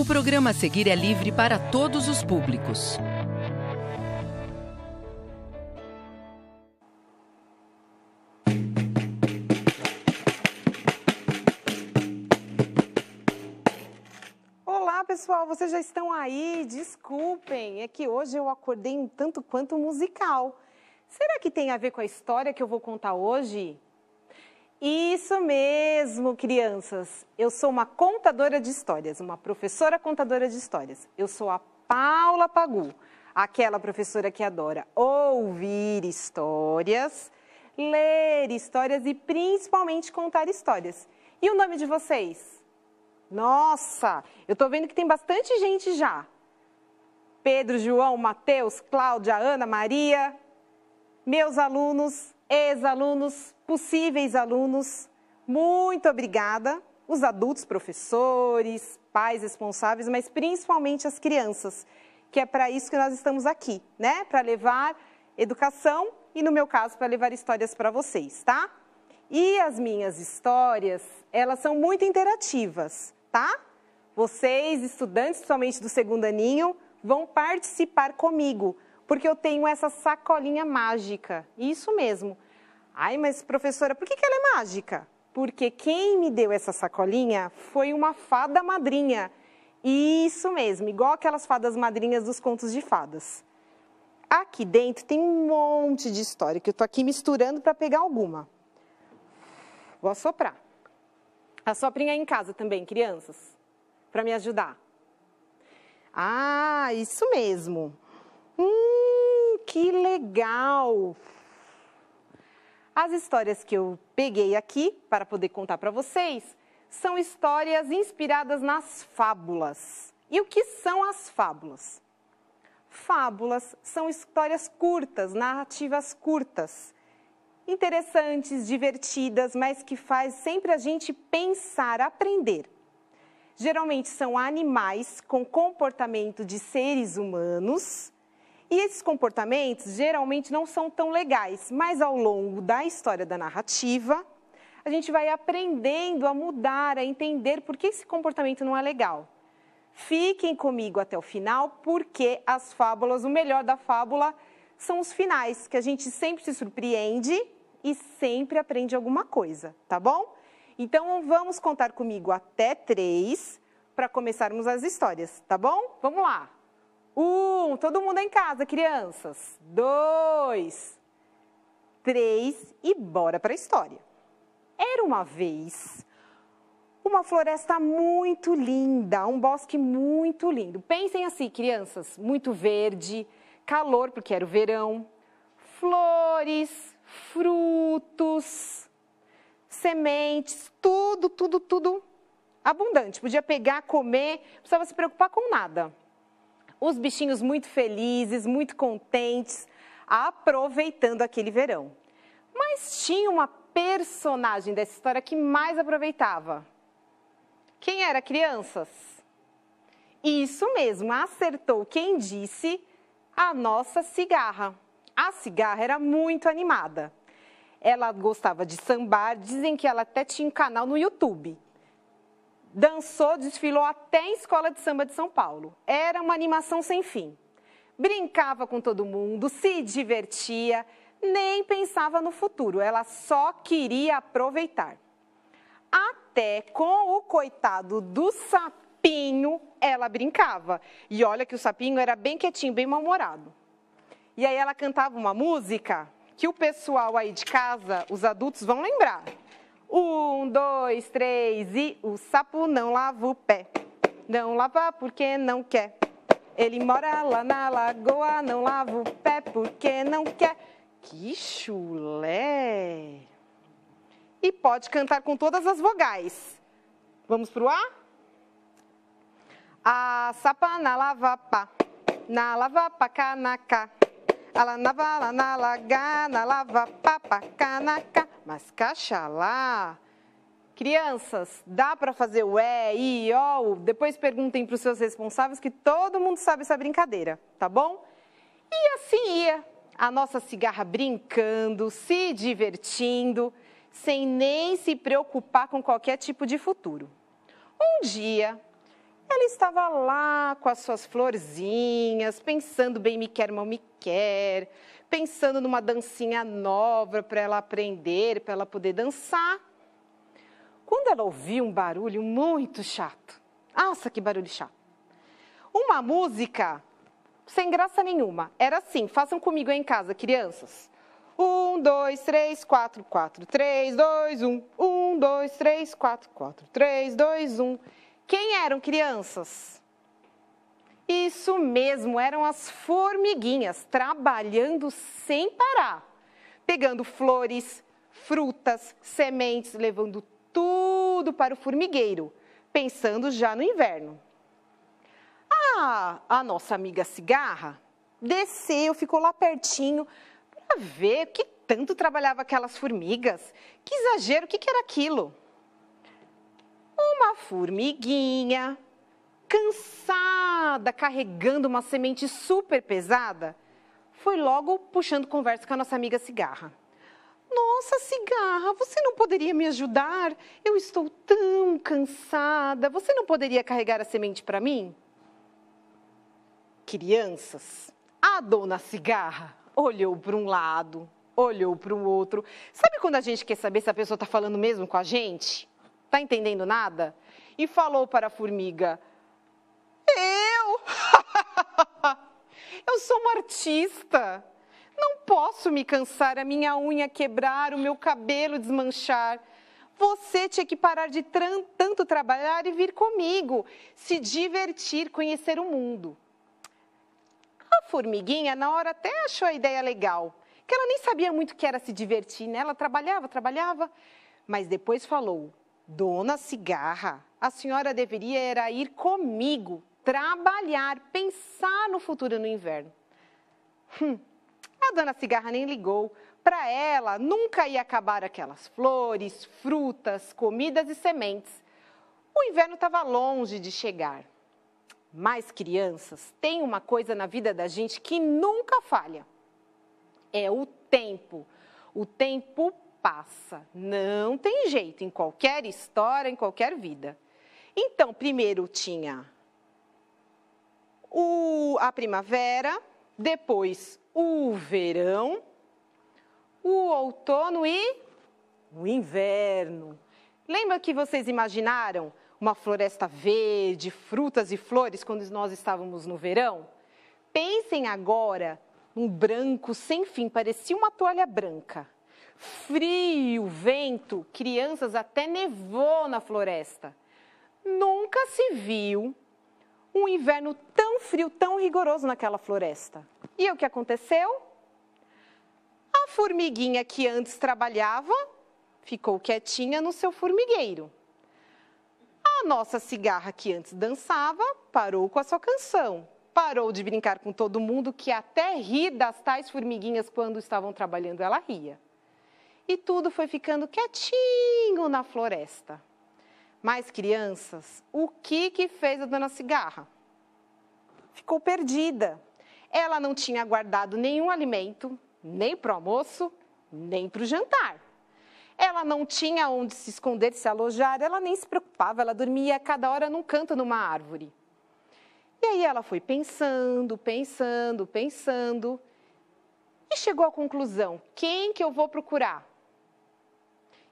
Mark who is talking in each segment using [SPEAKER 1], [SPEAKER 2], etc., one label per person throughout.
[SPEAKER 1] O programa a seguir é livre para todos os públicos.
[SPEAKER 2] Olá, pessoal, vocês já estão aí? Desculpem, é que hoje eu acordei um tanto quanto musical. Será que tem a ver com a história que eu vou contar hoje? Isso mesmo, crianças. Eu sou uma contadora de histórias, uma professora contadora de histórias. Eu sou a Paula Pagu, aquela professora que adora ouvir histórias, ler histórias e principalmente contar histórias. E o nome de vocês? Nossa, eu tô vendo que tem bastante gente já. Pedro, João, Mateus, Cláudia, Ana, Maria, meus alunos, ex-alunos, possíveis alunos, muito obrigada. Os adultos, professores, pais responsáveis, mas principalmente as crianças, que é para isso que nós estamos aqui, né? Para levar educação e, no meu caso, para levar histórias para vocês, tá? E as minhas histórias, elas são muito interativas, tá? Vocês, estudantes, principalmente do segundo aninho, vão participar comigo, porque eu tenho essa sacolinha mágica. Isso mesmo. Ai, mas professora, por que ela é mágica? Porque quem me deu essa sacolinha foi uma fada madrinha. Isso mesmo, igual aquelas fadas madrinhas dos contos de fadas. Aqui dentro tem um monte de história que eu tô aqui misturando para pegar alguma. Vou assoprar. Assoprem aí em casa também, crianças, para me ajudar. Ah, isso mesmo. Que legal! As histórias que eu peguei aqui para poder contar para vocês são histórias inspiradas nas fábulas. E o que são as fábulas? Fábulas são histórias curtas, narrativas curtas, interessantes, divertidas, mas que faz sempre a gente pensar, aprender. Geralmente são animais com comportamento de seres humanos. E esses comportamentos geralmente não são tão legais, mas ao longo da história da narrativa, a gente vai aprendendo a mudar, a entender por que esse comportamento não é legal. Fiquem comigo até o final, porque as fábulas, o melhor da fábula, são os finais, que a gente sempre se surpreende e sempre aprende alguma coisa, tá bom? Então vamos contar comigo até 3 para começarmos as histórias, tá bom? Vamos lá! 1, todo mundo em casa, crianças. 2, 3 e bora para a história. Era uma vez uma floresta muito linda, um bosque muito lindo. Pensem assim, crianças, muito verde, calor, porque era o verão, flores, frutos, sementes, tudo abundante. Podia pegar, comer, não precisava se preocupar com nada. Os bichinhos muito felizes, muito contentes, aproveitando aquele verão. Mas tinha uma personagem dessa história que mais aproveitava. Quem era, crianças? Isso mesmo, acertou quem disse, a nossa cigarra. A cigarra era muito animada. Ela gostava de sambar, dizem que ela até tinha um canal no YouTube. Dançou, desfilou até em escola de samba de São Paulo. Era uma animação sem fim. Brincava com todo mundo, se divertia, nem pensava no futuro. Ela só queria aproveitar. Até com o coitado do sapinho, ela brincava. E olha que o sapinho era bem quietinho, bem mal-humorado. E aí ela cantava uma música que o pessoal aí de casa, os adultos, vão lembrar. 1, 2, 3 e o sapo não lava o pé. Não lava porque não quer. Ele mora lá na lagoa, não lava o pé porque não quer. Que chulé! E pode cantar com todas as vogais. Vamos pro A? A sapa na lava pá, na lava pá cá na cá. Ela na laga, na lava pá pá cá na cá. Mas caxalá, crianças, dá para fazer o E, I, O? Depois perguntem para os seus responsáveis que todo mundo sabe essa brincadeira, tá bom? E assim ia, a nossa cigarra brincando, se divertindo, sem nem se preocupar com qualquer tipo de futuro. Um dia, Ela estava lá com as suas florzinhas, pensando bem me quer, mal me quer, pensando numa dancinha nova para ela aprender, para ela poder dançar. Quando ela ouviu um barulho muito chato, nossa, que barulho chato, uma música sem graça nenhuma, era assim, façam comigo aí em casa, crianças. 1, 2, 3, 4, 4, 3, 2, 1. 1, 2, 3, 4, 4, 3, 2, 1. Quem eram crianças? Isso mesmo, eram as formiguinhas, trabalhando sem parar. Pegando flores, frutas, sementes, levando tudo para o formigueiro, pensando já no inverno. A nossa amiga cigarra desceu, ficou lá pertinho, para ver o que tanto trabalhava aquelas formigas. Que exagero, o que era aquilo? Uma formiguinha, cansada, carregando uma semente super pesada, foi logo puxando conversa com a nossa amiga cigarra. Nossa, cigarra, você não poderia me ajudar? Eu estou tão cansada, você não poderia carregar a semente para mim? Crianças, a dona cigarra olhou para um lado, olhou para o outro. Sabe quando a gente quer saber se a pessoa está falando mesmo com a gente? Está entendendo nada? E falou para a formiga, eu sou uma artista, não posso me cansar, a minha unha quebrar, o meu cabelo desmanchar. Você tinha que parar de tanto trabalhar e vir comigo, se divertir, conhecer o mundo. A formiguinha, na hora, até achou a ideia legal, que ela nem sabia muito o que era se divertir, né? Ela trabalhava, mas depois falou, dona cigarra, a senhora deveria era ir comigo, trabalhar, pensar no futuro no inverno. A dona cigarra nem ligou. Para ela, nunca ia acabar aquelas flores, frutas, comidas e sementes. O inverno estava longe de chegar. Mas, crianças, tem uma coisa na vida da gente que nunca falha. É o tempo. O tempo passa. Não tem jeito, em qualquer história, em qualquer vida. Então, primeiro tinha a primavera, depois o verão, o outono e o inverno. Lembra que vocês imaginaram uma floresta verde, frutas e flores quando nós estávamos no verão? Pensem agora num branco sem fim, parecia uma toalha branca. Frio, vento, crianças, até nevou na floresta. Nunca se viu um inverno tão frio, tão rigoroso naquela floresta. E o que aconteceu? A formiguinha que antes trabalhava ficou quietinha no seu formigueiro. A nossa cigarra que antes dançava parou com a sua canção. Parou de brincar com todo mundo, que até ri das tais formiguinhas quando estavam trabalhando, ela ria. E tudo foi ficando quietinho na floresta. Mas, crianças, o que fez a dona cigarra? Ficou perdida. Ela não tinha guardado nenhum alimento, nem para o almoço, nem para o jantar. Ela não tinha onde se esconder, se alojar, ela nem se preocupava, ela dormia a cada hora num canto numa árvore. E aí ela foi pensando, e chegou à conclusão, quem que eu vou procurar?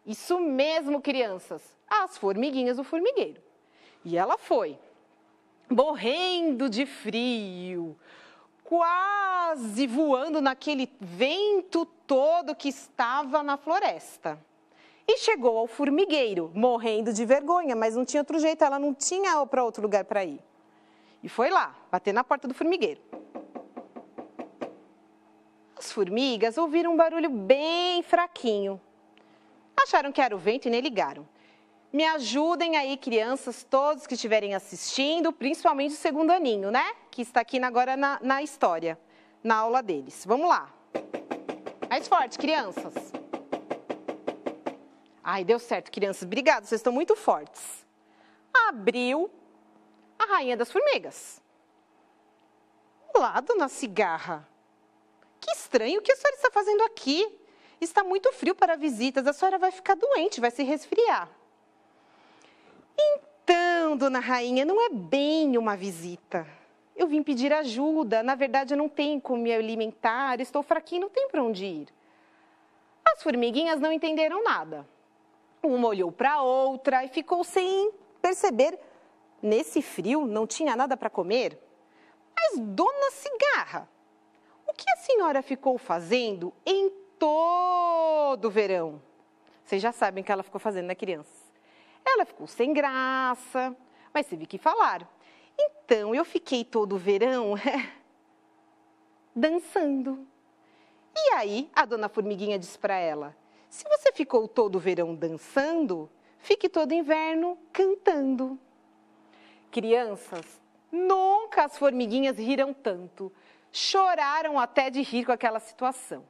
[SPEAKER 2] Isso mesmo, crianças, as formiguinhas do formigueiro. E ela foi, morrendo de frio, quase voando naquele vento todo que estava na floresta. E chegou ao formigueiro, morrendo de vergonha, mas não tinha outro jeito, ela não tinha para outro lugar para ir. E foi lá, bater na porta do formigueiro. As formigas ouviram um barulho bem fraquinho. Acharam que era o vento e nem ligaram. Me ajudem aí, crianças, todos que estiverem assistindo, principalmente o segundo aninho, né? Que está aqui agora na história, na aula deles. Vamos lá. Mais forte, crianças. Ai, deu certo, crianças. Obrigada, vocês estão muito fortes. Abriu a rainha das formigas. Olá, dona cigarra. Que estranho, o que a senhora está fazendo aqui? Está muito frio para visitas, a senhora vai ficar doente, vai se resfriar. Então, dona Rainha, não é bem uma visita. Eu vim pedir ajuda. Na verdade, eu não tenho como me alimentar, estou fraquinha, não tenho para onde ir. As formiguinhas não entenderam nada. Uma olhou para a outra e ficou sem perceber. Nesse frio, não tinha nada para comer. Mas, dona Cigarra, o que a senhora ficou fazendo em todo o verão? Vocês já sabem o que ela ficou fazendo, né, crianças? Ela ficou sem graça, mas teve que falar. Então, eu fiquei todo o verão dançando. E aí, a dona Formiguinha disse para ela, se você ficou todo o verão dançando, fique todo inverno cantando. Crianças, nunca as formiguinhas riram tanto. Choraram até de rir com aquela situação.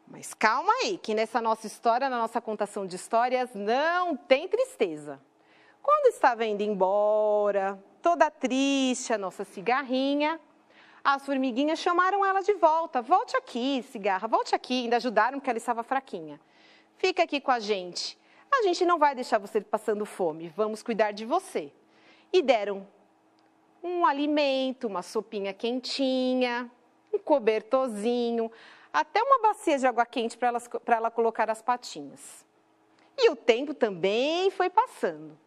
[SPEAKER 2] Mas calma aí, que nessa nossa história, na nossa contação de histórias, não tem tristeza. Quando estava indo embora, toda triste, a nossa cigarrinha, as formiguinhas chamaram ela de volta. Volte aqui, cigarra, volte aqui. Ainda ajudaram porque ela estava fraquinha. Fica aqui com a gente. A gente não vai deixar você passando fome. Vamos cuidar de você. E deram um alimento, uma sopinha quentinha, um cobertorzinho, até uma bacia de água quente para ela colocar as patinhas. E o tempo também foi passando.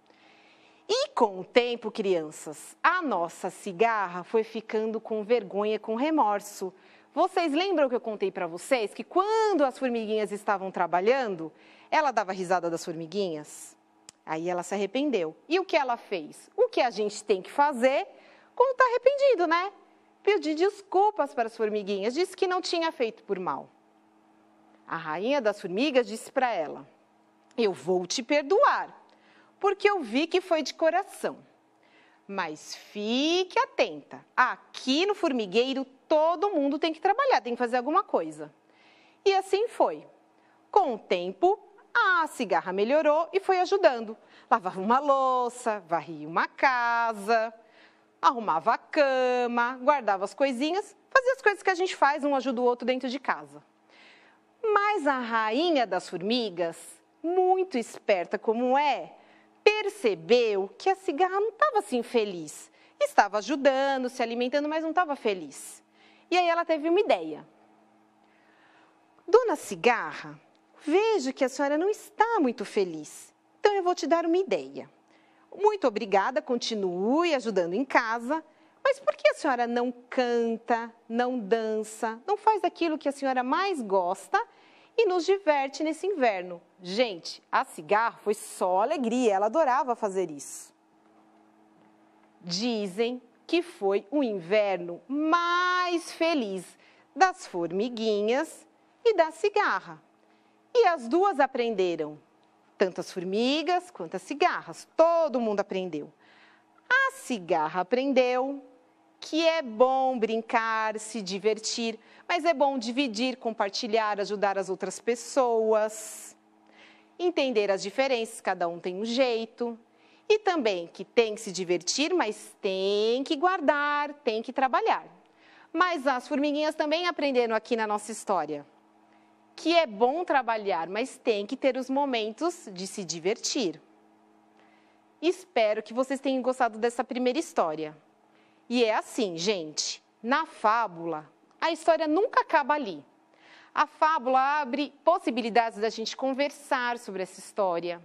[SPEAKER 2] E com o tempo, crianças, a nossa cigarra foi ficando com vergonha, com remorso. Vocês lembram que eu contei para vocês que quando as formiguinhas estavam trabalhando, ela dava risada das formiguinhas? Aí ela se arrependeu. E o que ela fez? O que a gente tem que fazer quando está arrependido, né? Pedir desculpas para as formiguinhas, disse que não tinha feito por mal. A rainha das formigas disse para ela, eu vou te perdoar, porque eu vi que foi de coração. Mas fique atenta, aqui no formigueiro todo mundo tem que trabalhar, tem que fazer alguma coisa. E assim foi. Com o tempo, a cigarra melhorou e foi ajudando. Lavava uma louça, varria uma casa, arrumava a cama, guardava as coisinhas, fazia as coisas que a gente faz, um ajuda o outro dentro de casa. Mas a rainha das formigas, muito esperta como é, percebeu que a cigarra não estava assim feliz. Estava ajudando, se alimentando, mas não estava feliz. E aí ela teve uma ideia. Dona Cigarra, vejo que a senhora não está muito feliz, então eu vou te dar uma ideia. Muito obrigada, continue ajudando em casa, mas por que a senhora não canta, não dança, não faz aquilo que a senhora mais gosta e nos diverte nesse inverno? Gente, a cigarra foi só alegria, ela adorava fazer isso. Dizem que foi o inverno mais feliz das formiguinhas e da cigarra. E as duas aprenderam. Tanto as formigas quanto as cigarras, todo mundo aprendeu. A cigarra aprendeu que é bom brincar, se divertir, mas é bom dividir, compartilhar, ajudar as outras pessoas, entender as diferenças, cada um tem um jeito, e também que tem que se divertir, mas tem que guardar, tem que trabalhar. Mas as formiguinhas também aprenderam aqui na nossa história que é bom trabalhar, mas tem que ter os momentos de se divertir. Espero que vocês tenham gostado dessa primeira história. E é assim, gente, na fábula, a história nunca acaba ali. A fábula abre possibilidades da gente conversar sobre essa história,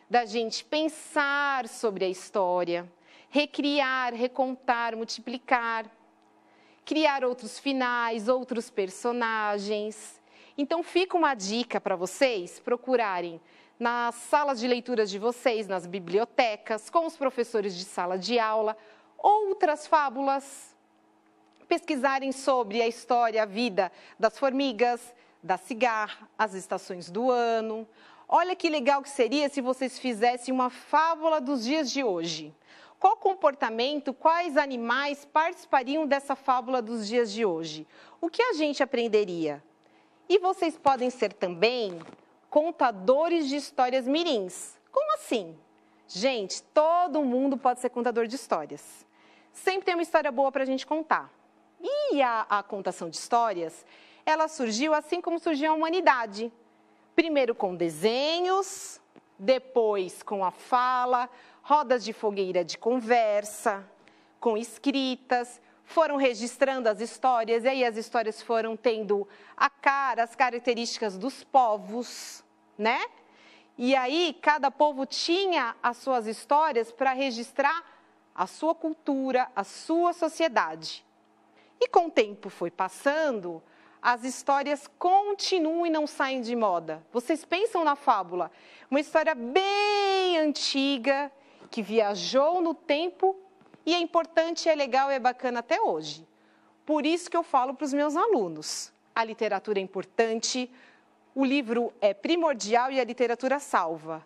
[SPEAKER 2] da gente pensar sobre a história, recriar, recontar, multiplicar, criar outros finais, outros personagens. Então, fica uma dica para vocês procurarem nas salas de leituras de vocês, nas bibliotecas, com os professores de sala de aula, outras fábulas, pesquisarem sobre a história, a vida das formigas, da cigarra, as estações do ano. Olha que legal que seria se vocês fizessem uma fábula dos dias de hoje. Qual comportamento, quais animais participariam dessa fábula dos dias de hoje? O que a gente aprenderia? E vocês podem ser também contadores de histórias mirins. Como assim? Gente, todo mundo pode ser contador de histórias. Sempre tem uma história boa para a gente contar. E a contação de histórias, ela surgiu assim como surgiu a humanidade. Primeiro com desenhos, depois com a fala, rodas de fogueira de conversa, com escritas, foram registrando as histórias, e aí as histórias foram tendo a cara, as características dos povos, né? E aí cada povo tinha as suas histórias para registrar a sua cultura, a sua sociedade. E com o tempo foi passando, as histórias continuam e não saem de moda. Vocês pensam na fábula, uma história bem antiga, que viajou no tempo e é importante, é legal, é bacana até hoje. Por isso que eu falo para os meus alunos, a literatura é importante, o livro é primordial e a literatura salva.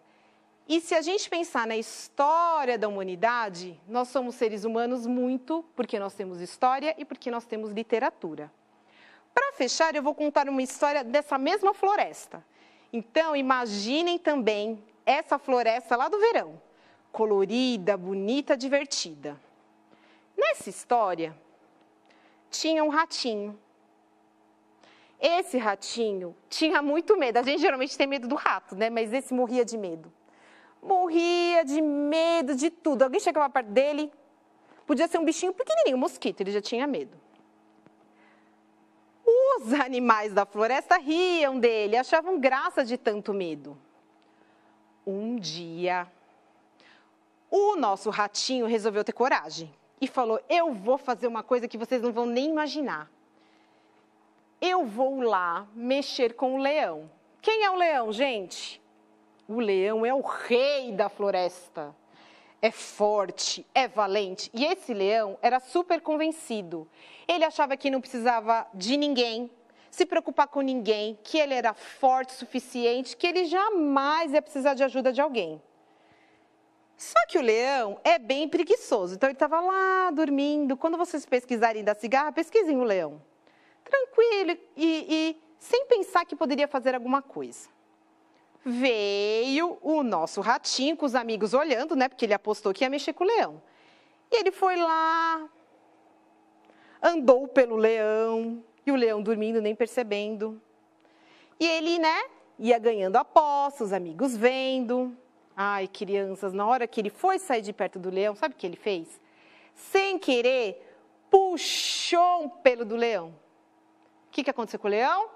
[SPEAKER 2] E se a gente pensar na história da humanidade, nós somos seres humanos muito porque nós temos história e porque nós temos literatura. Para fechar, eu vou contar uma história dessa mesma floresta. Então, imaginem também essa floresta lá do verão, colorida, bonita, divertida. Nessa história, tinha um ratinho. Esse ratinho tinha muito medo. A gente geralmente tem medo do rato, né? Mas esse morria de medo. Morria de medo de tudo. Alguém chegava perto dele, podia ser um bichinho pequenininho, um mosquito, ele já tinha medo. Os animais da floresta riam dele, achavam graça de tanto medo. Um dia, o nosso ratinho resolveu ter coragem e falou: eu vou fazer uma coisa que vocês não vão nem imaginar. Eu vou lá mexer com o leão. Quem é o leão, gente? O leão é o rei da floresta. É forte, é valente. E esse leão era super convencido. Ele achava que não precisava de ninguém, se preocupar com ninguém, que ele era forte o suficiente, que ele jamais ia precisar de ajuda de alguém. Só que o leão é bem preguiçoso. Então ele estava lá dormindo. Quando vocês pesquisarem da cigarra, pesquisem o leão. Tranquilo e sem pensar que poderia fazer alguma coisa. Veio o nosso ratinho com os amigos olhando, né? Porque ele apostou que ia mexer com o leão. E ele foi lá, andou pelo leão, e o leão dormindo, nem percebendo. E ele, né, ia ganhando aposta, os amigos vendo. Ai, crianças, na hora que ele foi sair de perto do leão, sabe o que ele fez? Sem querer, puxou um pelo do leão. O que aconteceu com o leão?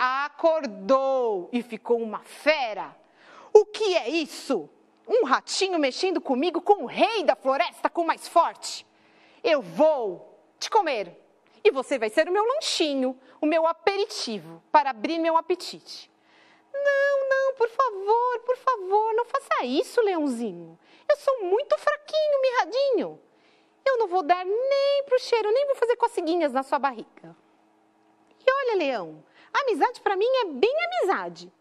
[SPEAKER 2] Acordou e ficou uma fera. O que é isso? Um ratinho mexendo comigo com o rei da floresta, com o mais forte? Eu vou te comer. E você vai ser o meu lanchinho, o meu aperitivo, para abrir meu apetite. Não, por favor, não faça isso, leãozinho. Eu sou muito fraquinho, mirradinho. Eu não vou dar nem pro cheiro, nem vou fazer coceguinhas na sua barriga. E olha, leão, amizade para mim é bem amizade.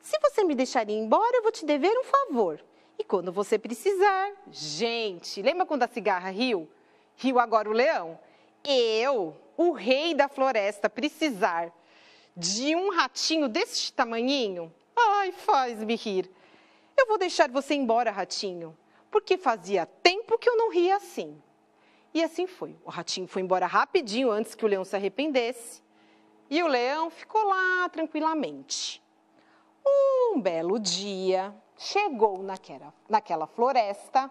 [SPEAKER 2] Se você me deixar ir embora, eu vou te dever um favor. E quando você precisar... Gente, lembra quando a cigarra riu? Riu agora o leão. Eu, o rei da floresta, precisar de um ratinho desse tamanhinho? Ai, faz-me rir. Eu vou deixar você embora, ratinho, porque fazia tempo que eu não ria assim. E assim foi. O ratinho foi embora rapidinho, antes que o leão se arrependesse. E o leão ficou lá tranquilamente. Um belo dia, chegou naquela floresta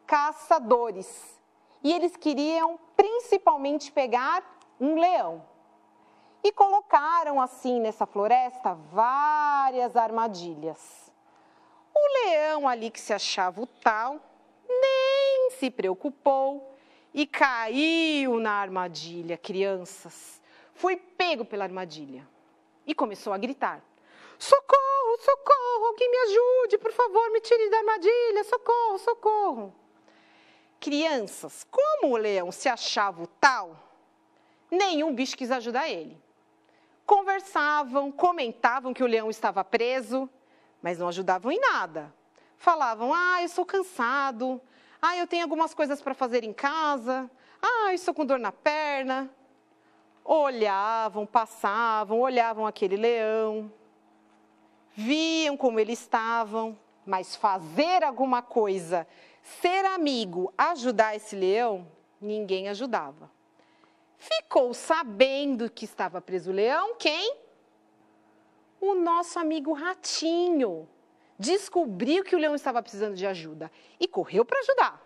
[SPEAKER 2] caçadores. E eles queriam principalmente pegar um leão. E colocaram assim nessa floresta várias armadilhas. O leão ali que se achava o tal, nem se preocupou e caiu na armadilha, crianças. Foi pego pela armadilha e começou a gritar: socorro, socorro, alguém me ajude, por favor, me tire da armadilha, socorro, socorro. Crianças, como o leão se achava o tal, nenhum bicho quis ajudar ele. Conversavam, comentavam que o leão estava preso, mas não ajudavam em nada. Falavam: eu sou cansado, eu tenho algumas coisas para fazer em casa, eu estou com dor na perna. Olhavam, passavam, olhavam aquele leão, viam como eles estavam, mas fazer alguma coisa, ser amigo, ajudar esse leão, ninguém ajudava. Ficou sabendo que estava preso o leão, quem? O nosso amigo ratinho. descobriu que o leão estava precisando de ajuda e correu para ajudar.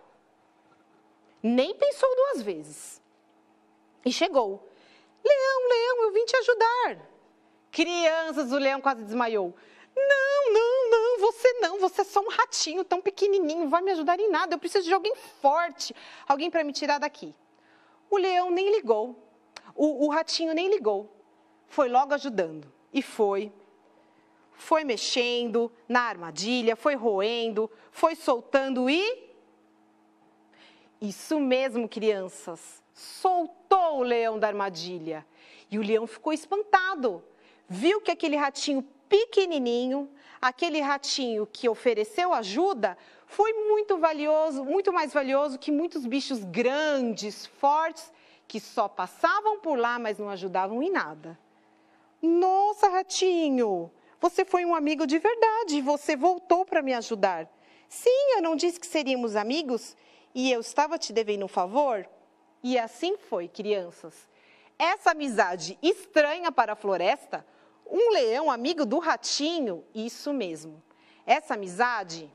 [SPEAKER 2] Nem pensou duas vezes. E chegou. Leão, leão, eu vim te ajudar. Crianças, o leão quase desmaiou. Não, você é só um ratinho tão pequenininho, não vai me ajudar em nada, eu preciso de alguém forte, alguém para me tirar daqui. O leão nem ligou, o ratinho nem ligou, foi logo ajudando. E foi mexendo na armadilha, foi roendo, foi soltando e... Isso mesmo, crianças, soltou o leão da armadilha. E o leão ficou espantado, viu que aquele ratinho pequenininho, aquele ratinho que ofereceu ajuda, foi muito valioso, muito mais valioso que muitos bichos grandes, fortes, que só passavam por lá, mas não ajudavam em nada. Nossa, ratinho, você foi um amigo de verdade, você voltou para me ajudar. Sim, eu não disse que seríamos amigos e eu estava te devendo um favor? E assim foi, crianças. Essa amizade estranha para a floresta, um leão amigo do ratinho, isso mesmo. Essa amizade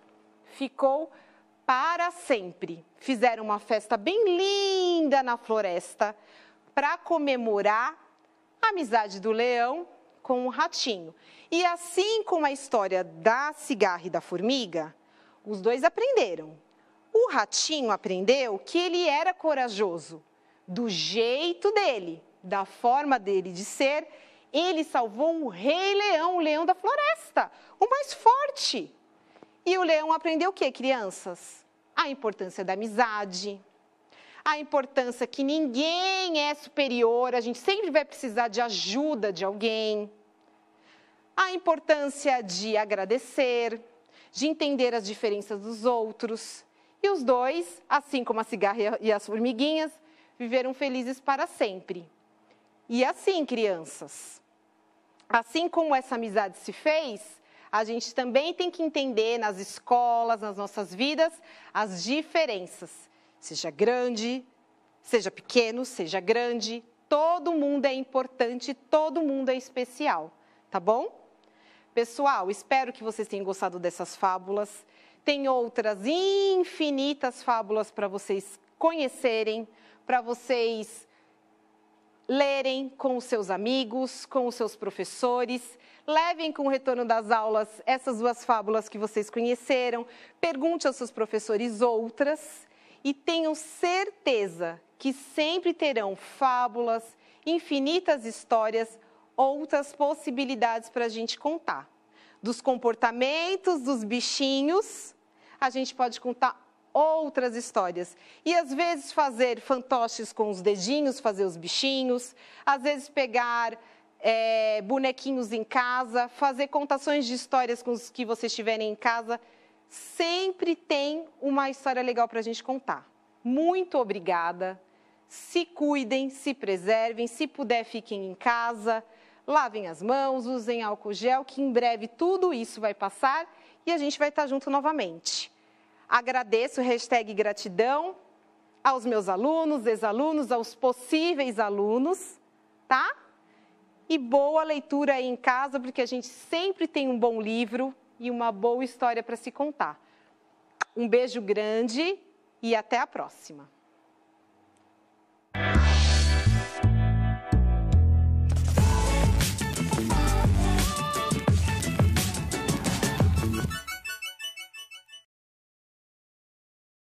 [SPEAKER 2] ficou para sempre. Fizeram uma festa bem linda na floresta para comemorar a amizade do leão com o ratinho. E assim como a história da cigarra e da formiga, os dois aprenderam. O ratinho aprendeu que ele era corajoso, do jeito dele, da forma dele de ser. Ele salvou o rei leão, o leão da floresta, o mais forte. E o leão aprendeu o quê, crianças? A importância da amizade, a importância que ninguém é superior, a gente sempre vai precisar de ajuda de alguém. A importância de agradecer, de entender as diferenças dos outros. E os dois, assim como a cigarra e as formiguinhas, viveram felizes para sempre. E assim, crianças, assim como essa amizade se fez, a gente também tem que entender nas escolas, nas nossas vidas, as diferenças. Seja grande, seja pequeno, seja grande, todo mundo é importante, todo mundo é especial, tá bom? Pessoal, espero que vocês tenham gostado dessas fábulas. Tem outras infinitas fábulas para vocês conhecerem, para vocês lerem com os seus amigos, com os seus professores. Levem com o retorno das aulas essas duas fábulas que vocês conheceram. Pergunte aos seus professores outras e tenham certeza que sempre terão fábulas, infinitas histórias, outras possibilidades para a gente contar. Dos comportamentos dos bichinhos, a gente pode contar outras histórias. E às vezes fazer fantoches com os dedinhos, fazer os bichinhos, às vezes pegar bonequinhos em casa, fazer contações de histórias com os que vocês tiverem em casa. Sempre tem uma história legal para a gente contar. Muito obrigada. Se cuidem, se preservem, se puder fiquem em casa, lavem as mãos, usem álcool gel, que em breve tudo isso vai passar e a gente vai estar junto novamente. Agradeço, #gratidão, aos meus alunos, ex-alunos, aos possíveis alunos, tá? E boa leitura aí em casa, porque a gente sempre tem um bom livro e uma boa história para se contar. Um beijo grande e até a próxima.